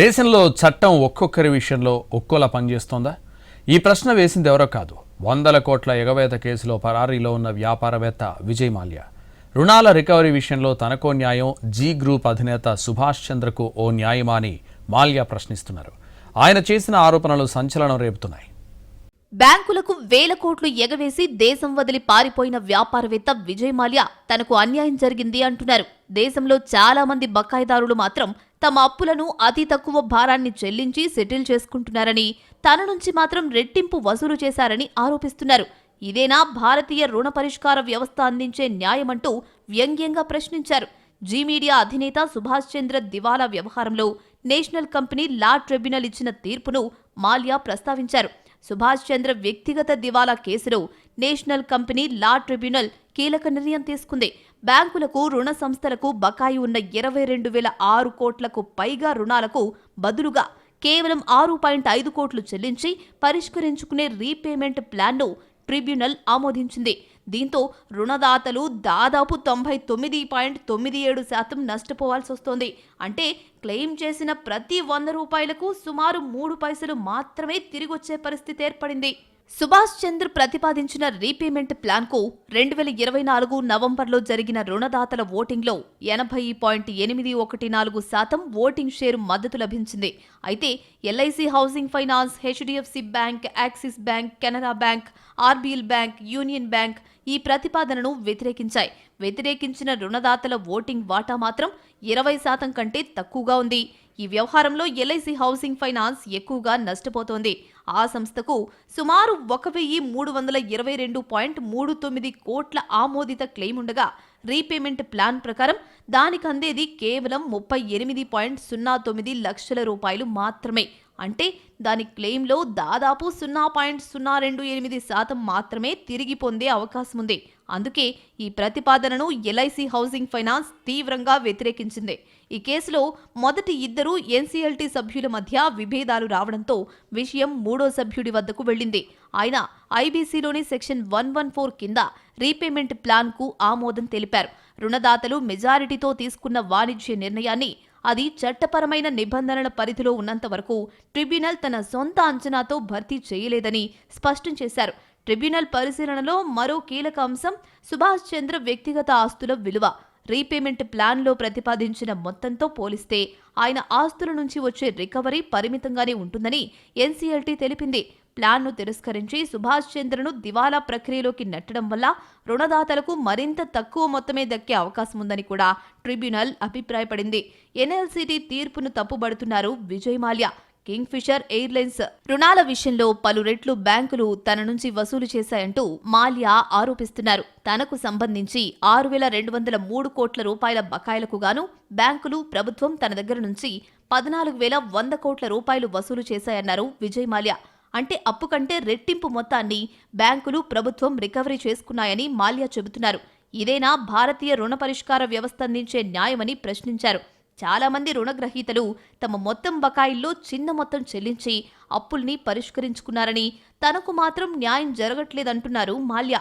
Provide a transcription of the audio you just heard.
దేశంలో చట్టం ఒక్కొక్కరి విషయంలో ఒక్కోలా పనిచేస్తోందా? ఈ ప్రశ్న వేసింది ఎవరో కాదు, వందల కోట్ల ఎగవేత కేసులో పరారీలో ఉన్న వ్యాపారవేత్త విజయ్ మాల్యా. రుణాల రికవరీ విషయంలో తనకో న్యాయం, జీ గ్రూప్ అధినేత సుభాష్ చంద్రకు ఓ న్యాయమా అని మాల్యా ప్రశ్నిస్తున్నారు. ఆయన చేసిన ఆరోపణలు సంచలనం రేపుతున్నాయి. బ్యాంకులకు వేల కోట్లు ఎగవేసి దేశం వదిలి పారిపోయిన వ్యాపారవేత్త విజయ్ మాల్యా తనకు అన్యాయం జరిగింది అంటున్నారు. దేశంలో చాలా మంది బకాయిదారులు మాత్రం తమ అప్పులను అతి తక్కువ భారాన్ని చెల్లించి సెటిల్ చేసుకుంటున్నారని, తన నుంచి మాత్రం రెట్టింపు వసూలు చేశారని ఆరోపిస్తున్నారు. ఇదేనా భారతీయ రుణ పరిష్కార వ్యవస్థ అందించే న్యాయమంటూ వ్యంగ్యంగా ప్రశ్నించారు. జీ మీడియా అధినేత సుభాష్ చంద్ర దివాలా వ్యవహారంలో నేషనల్ కంపెనీ లా ట్రిబ్యునల్ ఇచ్చిన తీర్పును మాల్యా ప్రస్తావించారు. సుభాష్ చంద్ర వ్యక్తిగత దివాలా కేసులో నేషనల్ కంపెనీ లా ట్రిబ్యునల్ కీలక నిర్ణయం తీసుకుంది. బ్యాంకులకు, రుణ సంస్థలకు బకాయి ఉన్న 22,006 కోట్లకు పైగా రుణాలకు బదులుగా కేవలం 6.5 కోట్లు చెల్లించి పరిష్కరించుకునే రీపేమెంట్ ప్లాన్ను ట్రిబ్యునల్ ఆమోదించింది. దీంతో రుణదాతలు దాదాపు 99.97% నష్టపోవాల్సి వస్తోంది. అంటే క్లెయిమ్ చేసిన ప్రతి 100 రూపాయలకు సుమారు 3 పైసలు మాత్రమే తిరిగొచ్చే పరిస్థితి ఏర్పడింది. సుభాష్ చంద్ర ప్రతిపాదించిన రీపేమెంట్ ప్లాన్కు 2024 నవంబర్లో జరిగిన రుణదాతల ఓటింగ్లో 80.814% ఓటింగ్ షేరు మద్దతు లభించింది. అయితే LIC housing finance, HDFC bank, axis bank, Canara bank, RBL bank, union bank ఈ ప్రతిపాదనను వ్యతిరేకించాయి. వ్యతిరేకించిన రుణదాతల ఓటింగ్ వాటా మాత్రం 20% కంటే తక్కువగా ఉంది. ఈ వ్యవహారంలో ఎల్ఐసి హౌసింగ్ ఫైనాన్స్ ఎక్కువగా నష్టపోతోంది. ఆ సంస్థకు సుమారు 1,322.39 కోట్ల ఆమోదిత క్లెయిమ్ ఉండగా, రీపేమెంట్ ప్లాన్ ప్రకారం దానికి అందేది కేవలం 38.09 లక్షల రూపాయలు మాత్రమే. అంటే దాని క్లెయిమ్లో దాదాపు 0.028% మాత్రమే తిరిగి పొందే అవకాశం ఉంది. అందుకే ఈ ప్రతిపాదనను ఎల్ఐసి హౌసింగ్ ఫైనాన్స్ తీవ్రంగా వ్యతిరేకించింది. ఈ కేసులో మొదటి ఇద్దరు ఎన్సీఎల్టీ సభ్యుల మధ్య విభేదాలు రావడంతో విషయం మూడో సభ్యుడి వద్దకు వెళ్లింది. ఆయన ఐబీసీలోని సెక్షన్ 114 కింద రీపేమెంట్ ప్లాన్కు ఆమోదం తెలిపారు. రుణదాతలు మెజారిటీతో తీసుకున్న వాణిజ్య నిర్ణయాన్ని, అది చట్టపరమైన నిబంధనల పరిధిలో ఉన్నంత వరకు ట్రిబ్యునల్ తన సొంత అంచనాతో భర్తీ చేయలేదని స్పష్టం చేశారు. ట్రిబ్యునల్ పరిశీలనలో మరో కీలక అంశం సుభాష్ చంద్ర వ్యక్తిగత ఆస్తుల విలువ. రీపేమెంట్ ప్లాన్లో ప్రతిపాదించిన మొత్తంతో పోలిస్తే ఆయన ఆస్తుల నుంచి వచ్చే రికవరీ పరిమితంగానే ఉంటుందని ఎన్సీఎల్టీ తెలిపింది. ప్లాన్ను తిరస్కరించి సుభాష్ చంద్రను దివాలా ప్రక్రియలోకి నెట్టడం వల్ల రుణదాతలకు మరింత తక్కువ మొత్తమే దక్కే అవకాశం ఉందని కూడా ట్రిబ్యునల్ అభిప్రాయపడింది. ఎన్ఎల్సీటీ తీర్పును తప్పుబడుతున్నారు Vijay Mallya. Kingfisher airlines రుణాల విషయంలో పలు రెట్లు బ్యాంకులు తన నుంచి వసూలు చేశాయంటూ మాల్యా ఆరోపిస్తున్నారు. తనకు సంబంధించి 6,203 కోట్ల రూపాయల బకాయిలకు గాను బ్యాంకులు, ప్రభుత్వం తన దగ్గర నుంచి 14,100 కోట్ల రూపాయలు వసూలు చేశాయన్నారు విజయ్ మాల్యా. అంటే అప్పు కంటే రెట్టింపు మొత్తాన్ని బ్యాంకులు, ప్రభుత్వం రికవరీ చేసుకున్నాయని మాల్యా చెబుతున్నారు. ఇదేనా భారతీయ రుణ పరిష్కార వ్యవస్థ అందించే న్యాయమని ప్రశ్నించారు. చాలా మంది రుణగ్రహీతలు తమ మొత్తం బకాయిల్లో చిన్న మొత్తం చెల్లించి అప్పుల్ని పరిష్కరించుకున్నారని, తనకు మాత్రం న్యాయం జరగట్లేదంటున్నారు మాల్యా.